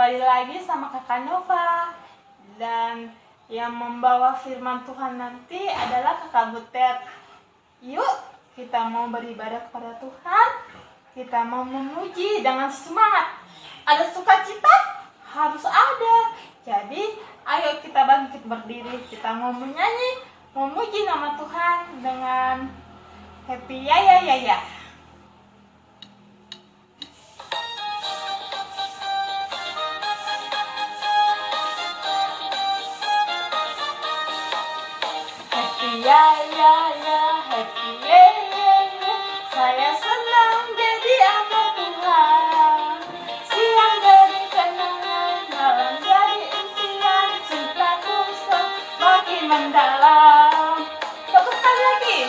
Kembali lagi sama Kakak Nova. Dan yang membawa firman Tuhan nanti adalah Kakak Butet. Yuk, kita mau beribadah kepada Tuhan. Kita mau memuji dengan semangat. Ada sukacita? Harus ada. Jadi, ayo kita bangkit berdiri. Kita mau menyanyi, memuji nama Tuhan dengan happy ya ya ya ya. Ya ya ya, happy ya ya ya. Saya senang jadi anak Tuhan. Siang dari kenangan, malam dari impian, cintaku semakin mendalam. Satu kali lagi.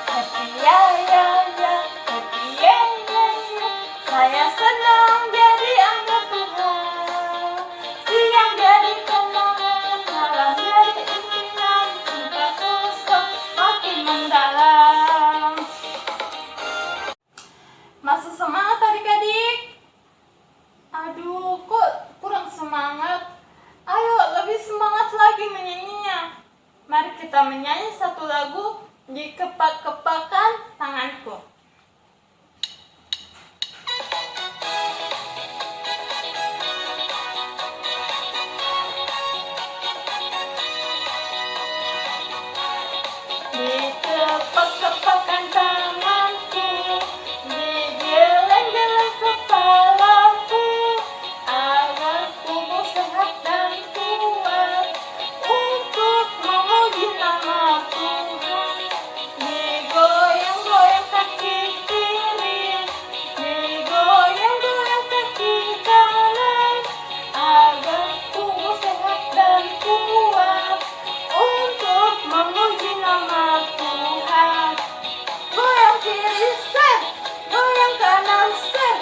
Happy ya ya ya, happy ya ya ya. Saya senang jadi anak Tuhan. Siang jadi kenangan, malam jadi impian, cintaku semakin mendalam. Masih semangat adik-adik? Aduh, kok kurang semangat? Ayo lebih semangat lagi menyanyinya. Mari kita menyanyi satu lagu di kepak-kepakan tanganku. Di kepak-kepakan tanganku, di geleng-geleng kepalaku, agar tubuh sehat dan kuat untuk memuji nama Tuhan. Digoyang-goyang kaki kiri, digoyang-goyang kaki kanan, agar tubuh sehat dan kuat untuk memuji nama Tuhan. Goyang kiri set, goyang kanan set,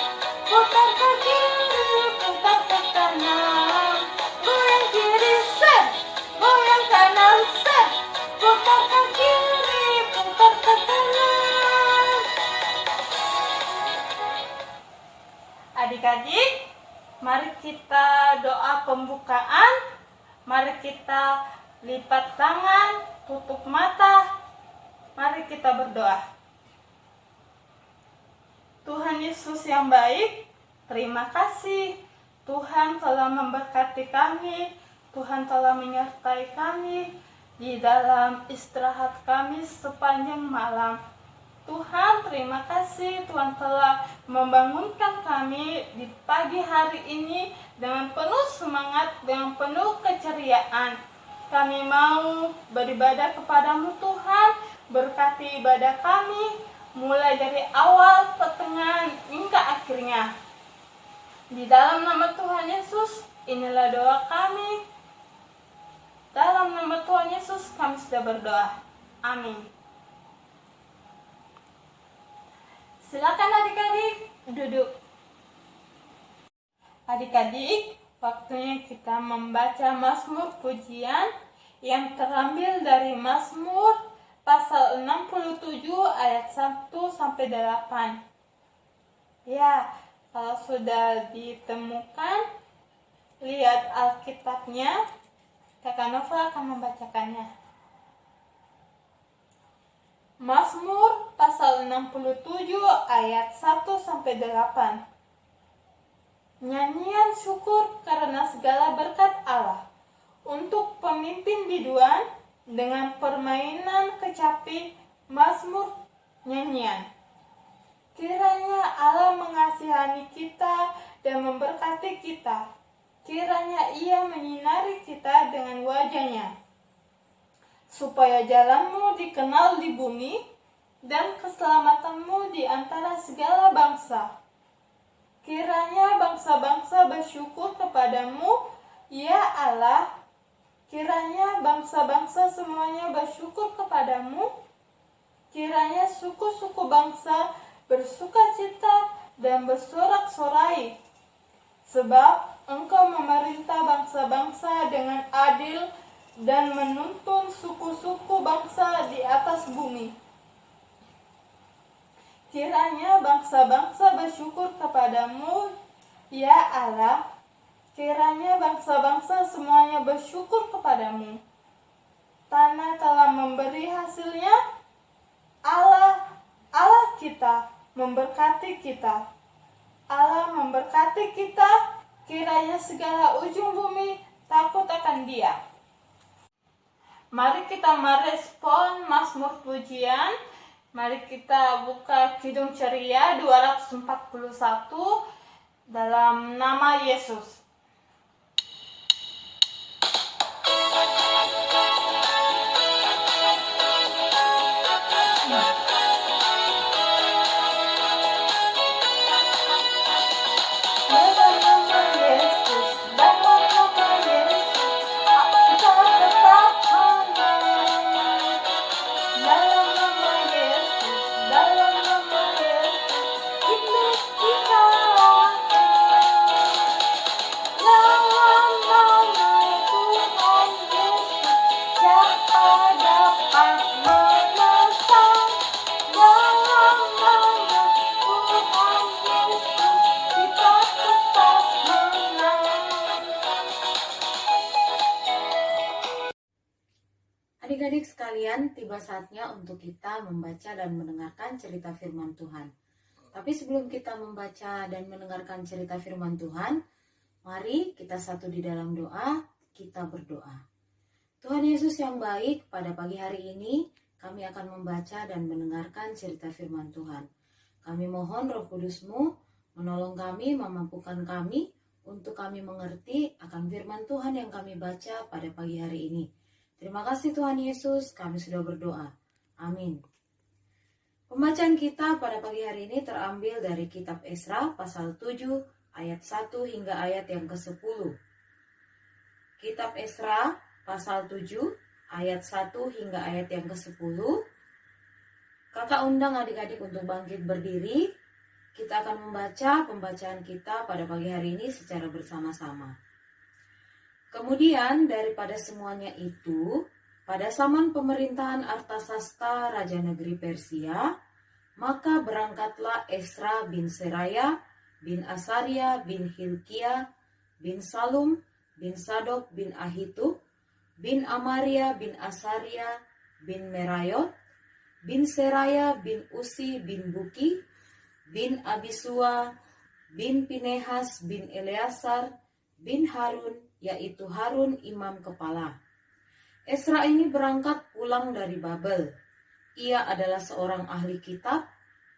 putar ke kiri, putar ke kanan. Goyang kiri set, goyang kanan set, putar ke kiri, putar ke kanan. Adik-adik, mari kita doa pembukaan. Mari kita lipat tangan, tutup mata. Mari kita berdoa. Tuhan Yesus yang baik, terima kasih. Tuhan telah memberkati kami. Tuhan telah menyertai kami di dalam istirahat kami sepanjang malam. Tuhan, terima kasih. Tuhan telah membangunkan kami di pagi hari ini dengan penuh semangat, dengan penuh keceriaan. Kami mau beribadah kepadamu Tuhan. Berkati ibadah kami mulai dari awal, pertengahan, hingga akhirnya. Di dalam nama Tuhan Yesus, inilah doa kami. Dalam nama Tuhan Yesus kami sudah berdoa. Amin. Silakan adik-adik duduk. Adik-adik, waktunya kita membaca Mazmur pujian yang terambil dari Mazmur pasal 67 ayat 1 sampai 8. Ya, kalau sudah ditemukan, lihat Alkitabnya. Kakak Nova akan membacakannya. Mazmur pasal 67 ayat 1 sampai 8. Nyanyian syukur karena segala berkat Allah. Untuk pemimpin biduan dengan permainan kecapi, Mazmur nyanyian. Kiranya Allah mengasihani kita dan memberkati kita. Kiranya Ia menyinari kita dengan wajah-Nya, supaya jalanmu dikenal di bumi dan keselamatanmu di antara segala bangsa. Kiranya bangsa-bangsa bersyukur kepadamu, ya Allah. Kiranya bangsa-bangsa semuanya bersyukur kepadamu. Kiranya suku-suku bangsa bersukacita dan bersorak-sorai. Sebab Engkau memerintah bangsa-bangsa dengan adil dan menuntun suku-suku bangsa di atas bumi. Kiranya bangsa-bangsa bersyukur kepadamu, ya Allah. Kiranya bangsa-bangsa semuanya bersyukur kepadamu. Tanah telah memberi hasilnya. Allah kita memberkati kita. Allah memberkati kita. Kiranya segala ujung bumi takut akan Dia. Mari kita merespon Mazmur pujian. Mari kita buka Kidung Ceria 241 dalam nama Yesus. Adik-adik sekalian, tiba saatnya untuk kita membaca dan mendengarkan cerita firman Tuhan. Tapi sebelum kita membaca dan mendengarkan cerita firman Tuhan, mari kita satu di dalam doa, kita berdoa. Tuhan Yesus yang baik, pada pagi hari ini kami akan membaca dan mendengarkan cerita firman Tuhan. Kami mohon Roh Kudus-Mu menolong kami, memampukan kami untuk kami mengerti akan firman Tuhan yang kami baca pada pagi hari ini. Terima kasih Tuhan Yesus, kami sudah berdoa. Amin. Pembacaan kita pada pagi hari ini terambil dari kitab Esra pasal 7 ayat 1 hingga ayat yang ke-10. Kitab Esra pasal 7 ayat 1 hingga ayat yang ke-10. Kakak undang adik-adik untuk bangkit berdiri. Kita akan membaca pembacaan kita pada pagi hari ini secara bersama-sama. Kemudian daripada semuanya itu, pada zaman pemerintahan Artasasta Raja Negeri Persia, maka berangkatlah Esra bin Seraya, bin Asaria, bin Hilkia, bin Salum, bin Sadok, bin Ahitub, bin Amaria, bin Asaria, bin Merayot, bin Seraya, bin Usi, bin Buki, bin Abisua, bin Pinehas, bin Eleazar, bin Harun, yaitu Harun imam kepala. Esra ini berangkat pulang dari Babel. Ia adalah seorang ahli kitab,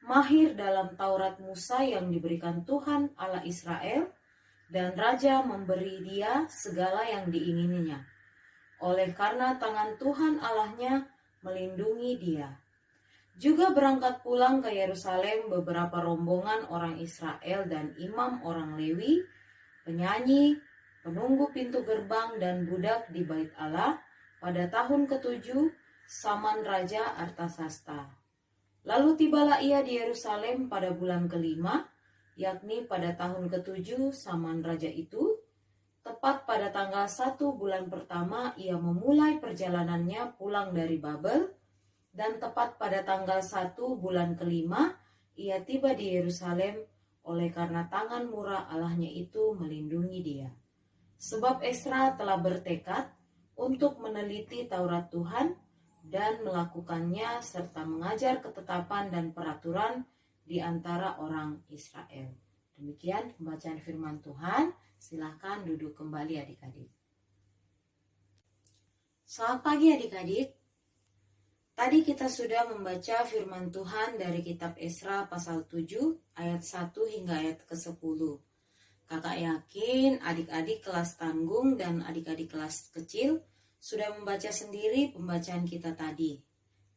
mahir dalam Taurat Musa yang diberikan Tuhan Allah Israel, dan raja memberi dia segala yang diingininya. Oleh karena tangan Tuhan Allahnya melindungi dia. Juga berangkat pulang ke Yerusalem beberapa rombongan orang Israel dan imam orang Lewi, penyanyi, penunggu pintu gerbang dan budak di bait Allah pada tahun ke-7 zaman Raja Artasasta. Lalu tibalah ia di Yerusalem pada bulan ke-5, yakni pada tahun ke-7 zaman Raja itu. Tepat pada tanggal 1 bulan pertama ia memulai perjalanannya pulang dari Babel, dan tepat pada tanggal 1 bulan ke-5 ia tiba di Yerusalem oleh karena tangan murah Allahnya itu melindungi dia. Sebab Esra telah bertekad untuk meneliti Taurat Tuhan dan melakukannya serta mengajar ketetapan dan peraturan di antara orang Israel. Demikian pembacaan firman Tuhan. Silakan duduk kembali adik-adik. Selamat pagi adik-adik. Tadi kita sudah membaca firman Tuhan dari kitab Esra pasal 7 ayat 1 hingga ayat ke-10. Kakak yakin adik-adik kelas tanggung dan adik-adik kelas kecil sudah membaca sendiri pembacaan kita tadi.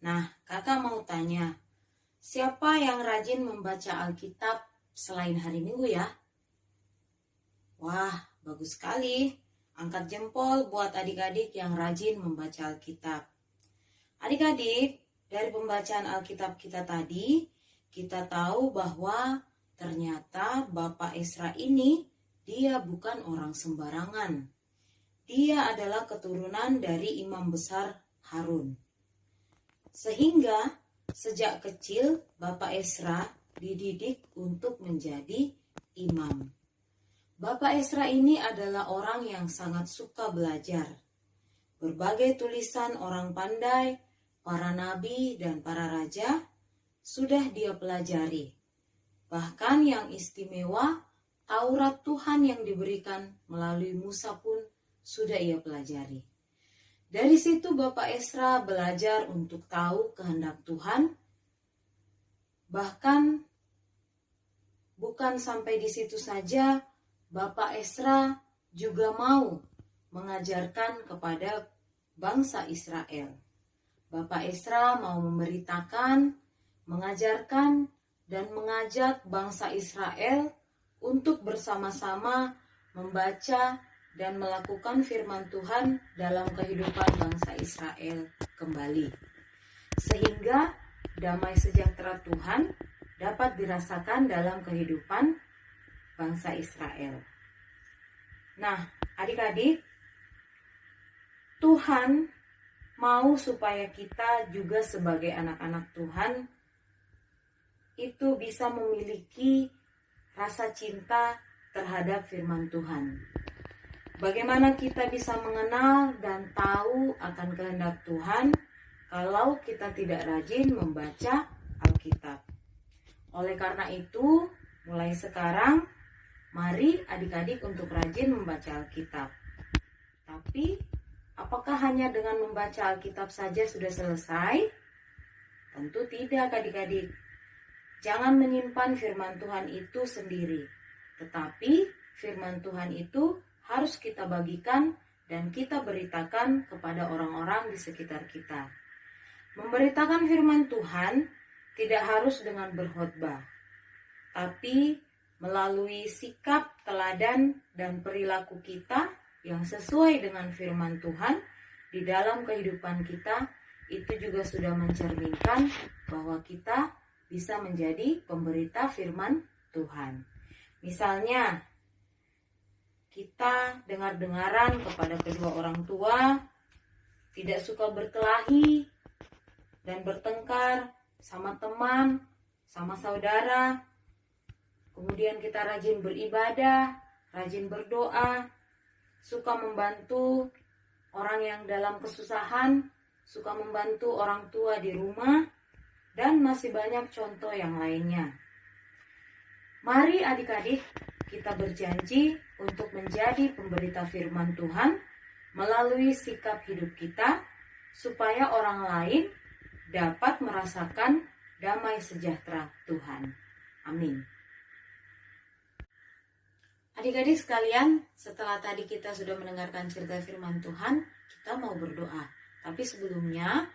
Nah, kakak mau tanya, siapa yang rajin membaca Alkitab selain hari Minggu ya? Wah, bagus sekali. Angkat jempol buat adik-adik yang rajin membaca Alkitab. Adik-adik, dari pembacaan Alkitab kita tadi, kita tahu bahwa ternyata Bapak Esra ini, dia bukan orang sembarangan. Dia adalah keturunan dari imam besar Harun. Sehingga Sejak kecil, Bapak Esra dididik untuk menjadi imam. Bapak Esra ini adalah orang yang sangat suka belajar. Berbagai tulisan orang pandai, para nabi dan para raja sudah dia pelajari. Bahkan yang istimewa, Taurat Tuhan yang diberikan melalui Musa pun sudah ia pelajari. Dari situ Bapak Esra belajar untuk tahu kehendak Tuhan. Bahkan bukan sampai di situ saja, Bapak Esra juga mau mengajarkan kepada bangsa Israel. Bapak Esra mau memberitakan, mengajarkan, dan mengajak bangsa Israel untuk bersama-sama membaca dan melakukan firman Tuhan dalam kehidupan bangsa Israel kembali. Sehingga damai sejahtera Tuhan dapat dirasakan dalam kehidupan bangsa Israel. Nah, adik-adik, Tuhan mau supaya kita juga sebagai anak-anak Tuhan itu bisa memiliki rasa cinta terhadap firman Tuhan. Bagaimana kita bisa mengenal dan tahu akan kehendak Tuhan kalau kita tidak rajin membaca Alkitab? Oleh karena itu, mulai sekarang, mari adik-adik untuk rajin membaca Alkitab. Tapi, apakah hanya dengan membaca Alkitab saja sudah selesai? Tentu tidak, adik-adik. Jangan menyimpan firman Tuhan itu sendiri. Tetapi, firman Tuhan itu harus kita bagikan dan kita beritakan kepada orang-orang di sekitar kita. Memberitakan firman Tuhan tidak harus dengan berkhotbah, tapi melalui sikap, teladan, dan perilaku kita yang sesuai dengan firman Tuhan di dalam kehidupan kita, itu juga sudah mencerminkan bahwa kita bisa menjadi pemberita firman Tuhan. Misalnya, kita dengar-dengaran kepada kedua orang tua, tidak suka berkelahi dan bertengkar sama teman, sama saudara. Kemudian kita rajin beribadah, rajin berdoa, suka membantu orang yang dalam kesusahan, suka membantu orang tua di rumah, dan masih banyak contoh yang lainnya. Mari adik-adik, kita berjanji untuk menjadi pemberita firman Tuhan melalui sikap hidup kita, supaya orang lain dapat merasakan damai sejahtera Tuhan. Amin. Adik-adik sekalian, setelah tadi kita sudah mendengarkan cerita firman Tuhan, kita mau berdoa. Tapi sebelumnya,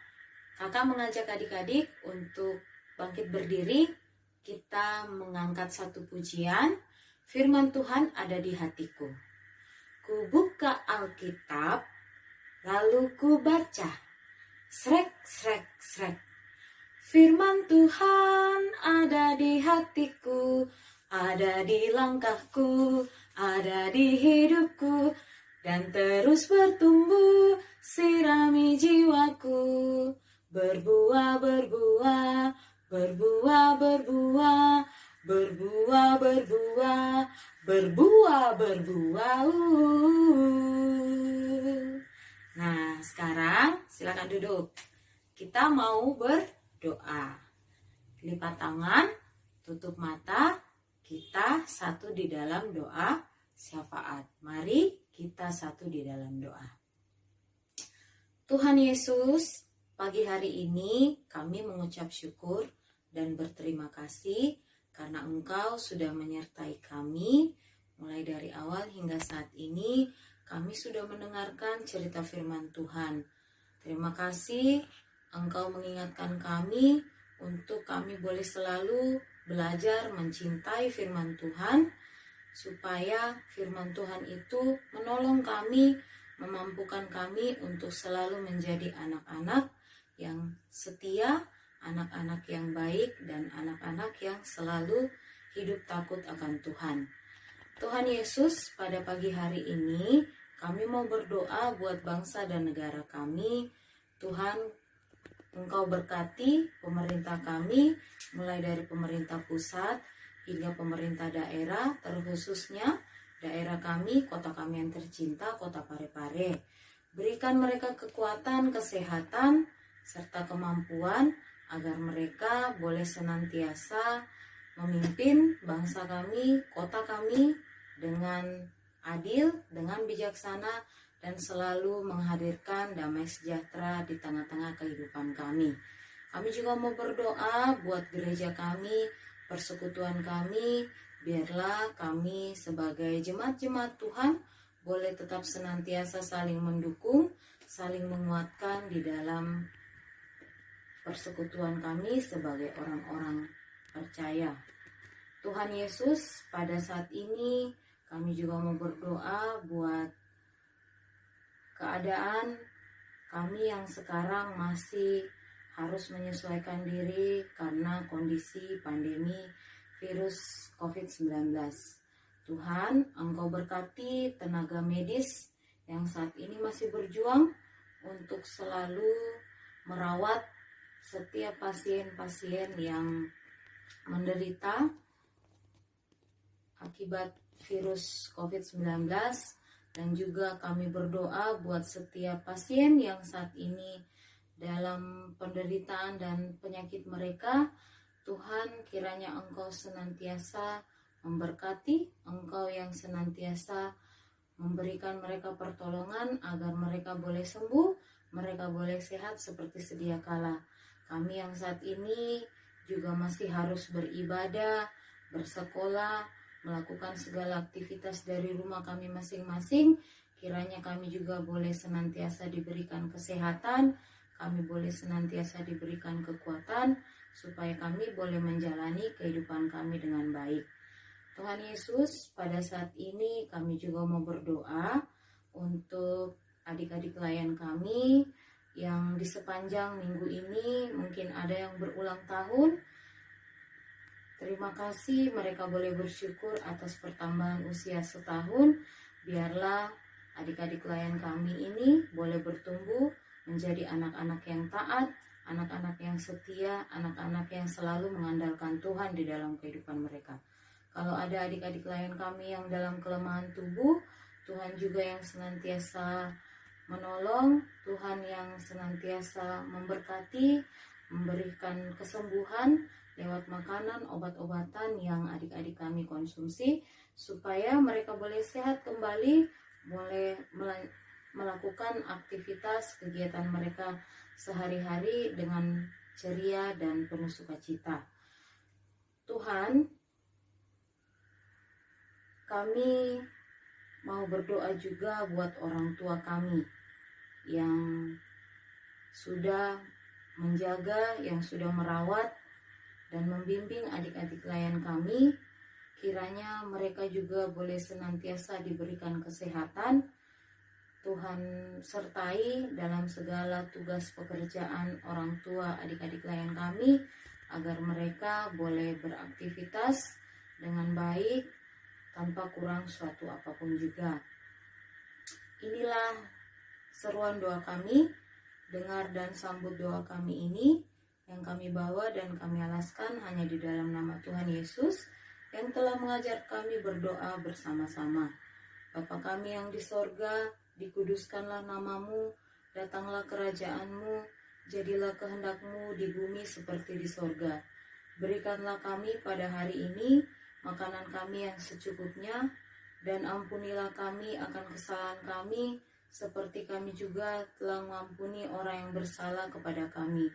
kakak mengajak adik-adik untuk bangkit berdiri. Kita mengangkat satu pujian. Firman Tuhan ada di hatiku. Ku buka Alkitab, lalu ku baca. Srek, srek, srek. Firman Tuhan ada di hatiku, ada di langkahku, ada di hidupku, dan terus bertumbuh, sirami jiwaku. Berbuah, berbuah, berbuah, berbuah, berbuah, berbuah, berbuah, berbuah. Nah, sekarang silakan duduk. Kita mau berdoa. Lipat tangan, tutup mata. Kita satu di dalam doa syafaat. Mari kita satu di dalam doa. Tuhan Yesus, pagi hari ini kami mengucap syukur dan berterima kasih karena Engkau sudah menyertai kami mulai dari awal hingga saat ini. Kami sudah mendengarkan cerita firman Tuhan. Terima kasih Engkau mengingatkan kami untuk kami boleh selalu belajar mencintai firman Tuhan, supaya firman Tuhan itu menolong kami, memampukan kami untuk selalu menjadi anak-anak yang setia, anak-anak yang baik, dan anak-anak yang selalu hidup takut akan Tuhan. Tuhan Yesus, pada pagi hari ini kami mau berdoa buat bangsa dan negara kami. Tuhan, Engkau berkati pemerintah kami, mulai dari pemerintah pusat hingga pemerintah daerah, terkhususnya daerah kami, kota kami yang tercinta, kota Parepare. Berikan mereka kekuatan, kesehatan, serta kemampuan agar mereka boleh senantiasa memimpin bangsa kami, kota kami dengan adil, dengan bijaksana, dan selalu menghadirkan damai sejahtera di tengah-tengah kehidupan kami. Kami juga mau berdoa buat gereja kami, persekutuan kami, biarlah kami sebagai jemaat-jemaat Tuhan boleh tetap senantiasa saling mendukung, saling menguatkan di dalam persekutuan kami sebagai orang-orang percaya. Tuhan Yesus, pada saat ini kami juga mau berdoa buat keadaan kami yang sekarang masih harus menyesuaikan diri karena kondisi pandemi virus COVID-19. Tuhan, Engkau berkati tenaga medis yang saat ini masih berjuang untuk selalu merawat setiap pasien-pasien yang menderita akibat virus COVID-19, dan juga kami berdoa buat setiap pasien yang saat ini dalam penderitaan dan penyakit mereka. Tuhan, kiranya Engkau senantiasa memberkati, Engkau yang senantiasa memberikan mereka pertolongan agar mereka boleh sembuh, mereka boleh sehat seperti sedia kala. Kami yang saat ini juga masih harus beribadah, bersekolah, melakukan segala aktivitas dari rumah kami masing-masing. Kiranya kami juga boleh senantiasa diberikan kesehatan, kami boleh senantiasa diberikan kekuatan, supaya kami boleh menjalani kehidupan kami dengan baik. Tuhan Yesus, pada saat ini kami juga mau berdoa untuk adik-adik klien kami yang di sepanjang minggu ini mungkin ada yang berulang tahun. Terima kasih, mereka boleh bersyukur atas pertambahan usia setahun. Biarlah adik-adik klien kami ini boleh bertumbuh menjadi anak-anak yang taat, anak-anak yang setia, anak-anak yang selalu mengandalkan Tuhan di dalam kehidupan mereka. Kalau ada adik-adik klien kami yang dalam kelemahan tubuh, Tuhan juga yang senantiasa menolong, Tuhan yang senantiasa memberkati, memberikan kesembuhan lewat makanan, obat-obatan yang adik-adik kami konsumsi, supaya mereka boleh sehat kembali, boleh melakukan aktivitas kegiatan mereka sehari-hari dengan ceria dan penuh sukacita. Tuhan, kami mau berdoa juga buat orang tua kami yang sudah menjaga, yang sudah merawat dan membimbing adik-adik klien kami. Kiranya mereka juga boleh senantiasa diberikan kesehatan. Tuhan sertai dalam segala tugas pekerjaan orang tua adik-adik klien kami, agar mereka boleh beraktivitas dengan baik tanpa kurang suatu apapun juga. Inilah seruan doa kami. Dengar dan sambut doa kami ini yang kami bawa dan kami alaskan hanya di dalam nama Tuhan Yesus yang telah mengajar kami berdoa bersama-sama. Bapa kami yang di sorga, dikuduskanlah namamu, datanglah kerajaanmu, jadilah kehendakmu di bumi seperti di sorga. Berikanlah kami pada hari ini makanan kami yang secukupnya, dan ampunilah kami akan kesalahan kami, seperti kami juga telah mengampuni orang yang bersalah kepada kami.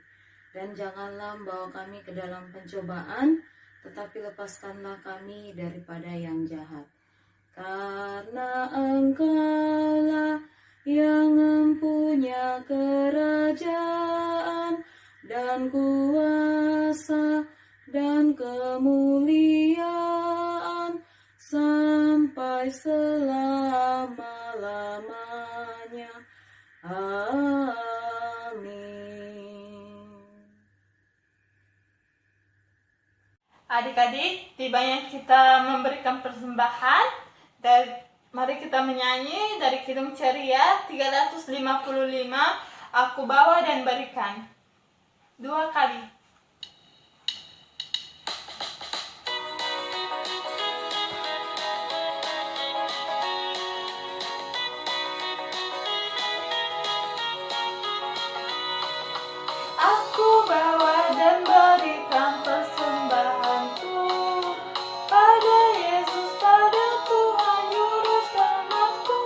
Dan janganlah membawa kami ke dalam pencobaan, tetapi lepaskanlah kami daripada yang jahat. Karena Engkaulah yang mempunyai kerajaan dan kuasa dan kemuliaan sampai selama-lamanya. Amin. Adik-adik, tibanya kita memberikan persembahan, dan mari kita menyanyi dari Kidung Ceria 355, Aku Bawa dan Berikan. 2 kali. Aku bawa dan berikan persembahanku pada Yesus, pada Tuhan Juru Selamatku.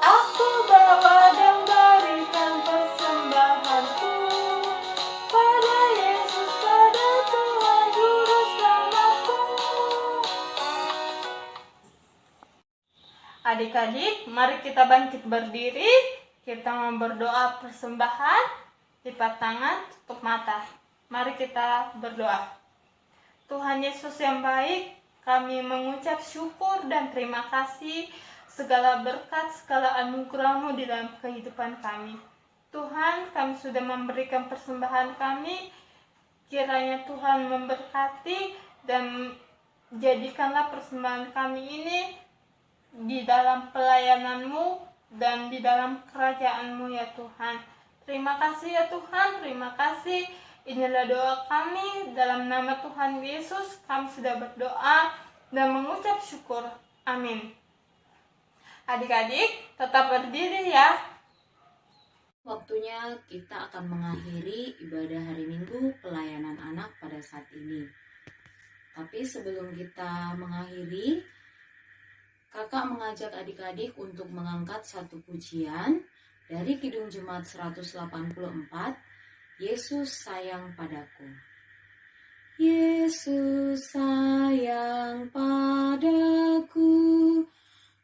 Aku bawa dan berikan persembahanku pada Yesus, pada Tuhan Juru Selamatku. Adik-adik, mari kita bangkit berdiri. Kita mau berdoa persembahan. Lipat tangan, tutup mata. Mari kita berdoa. Tuhan Yesus yang baik, kami mengucap syukur dan terima kasih segala berkat, segala anugerah-Mu di dalam kehidupan kami. Tuhan, kami sudah memberikan persembahan kami. Kiranya Tuhan memberkati dan jadikanlah persembahan kami ini di dalam pelayanan-Mu dan di dalam kerajaan-Mu ya Tuhan. Terima kasih ya Tuhan, terima kasih. Inilah doa kami, dalam nama Tuhan Yesus kami sudah berdoa dan mengucap syukur. Amin. Adik-adik, tetap berdiri ya. Waktunya kita akan mengakhiri ibadah hari Minggu pelayanan anak pada saat ini. Tapi sebelum kita mengakhiri, kakak mengajak adik-adik untuk mengangkat satu pujian dari Kidung Jemaat 184, Yesus sayang padaku. Yesus sayang padaku,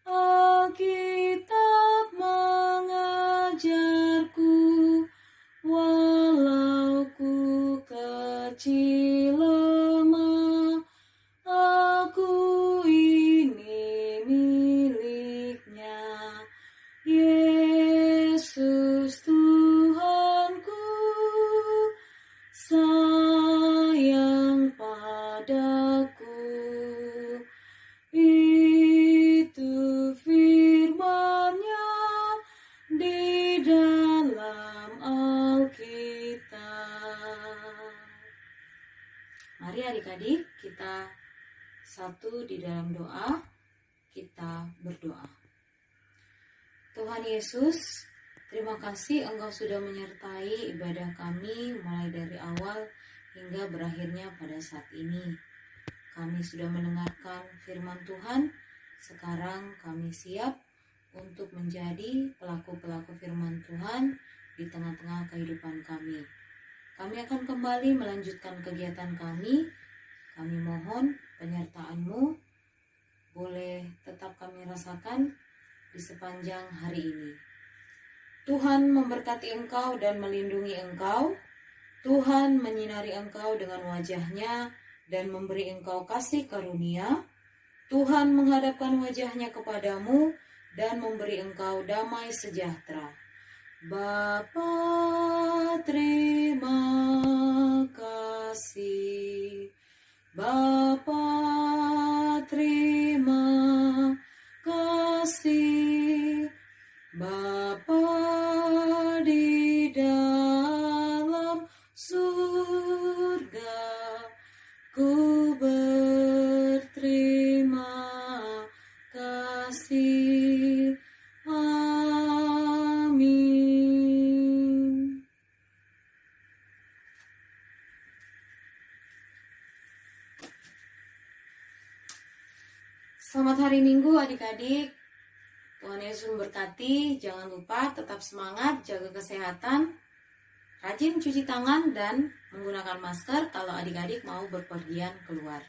Alkitab mengajarku, walau ku kecil lemah, aku ini miliknya. Yesus Tuhanku sayang padaku. Itu firman-Nya di dalam Alkitab. Mari adik-adik kita satu di dalam doa, kita berdoa. Tuhan Yesus, terima kasih Engkau sudah menyertai ibadah kami mulai dari awal hingga berakhirnya pada saat ini. Kami sudah mendengarkan firman Tuhan, sekarang kami siap untuk menjadi pelaku-pelaku firman Tuhan di tengah-tengah kehidupan kami. Kami akan kembali melanjutkan kegiatan kami. Kami mohon penyertaan-Mu boleh tetap kami rasakan di sepanjang hari ini. Tuhan memberkati engkau dan melindungi engkau. Tuhan menyinari engkau dengan wajah-Nya dan memberi engkau kasih karunia. Tuhan menghadapkan wajah-Nya kepadamu dan memberi engkau damai sejahtera. Bapa, terima kasih. Bapa, terima kasih. Bapa di dalam surga, ku berterima kasih. Amin. Selamat hari Minggu adik-adik. Tuhan Yesus memberkati. Jangan lupa tetap semangat, jaga kesehatan, rajin cuci tangan dan menggunakan masker kalau adik-adik mau berpergian keluar.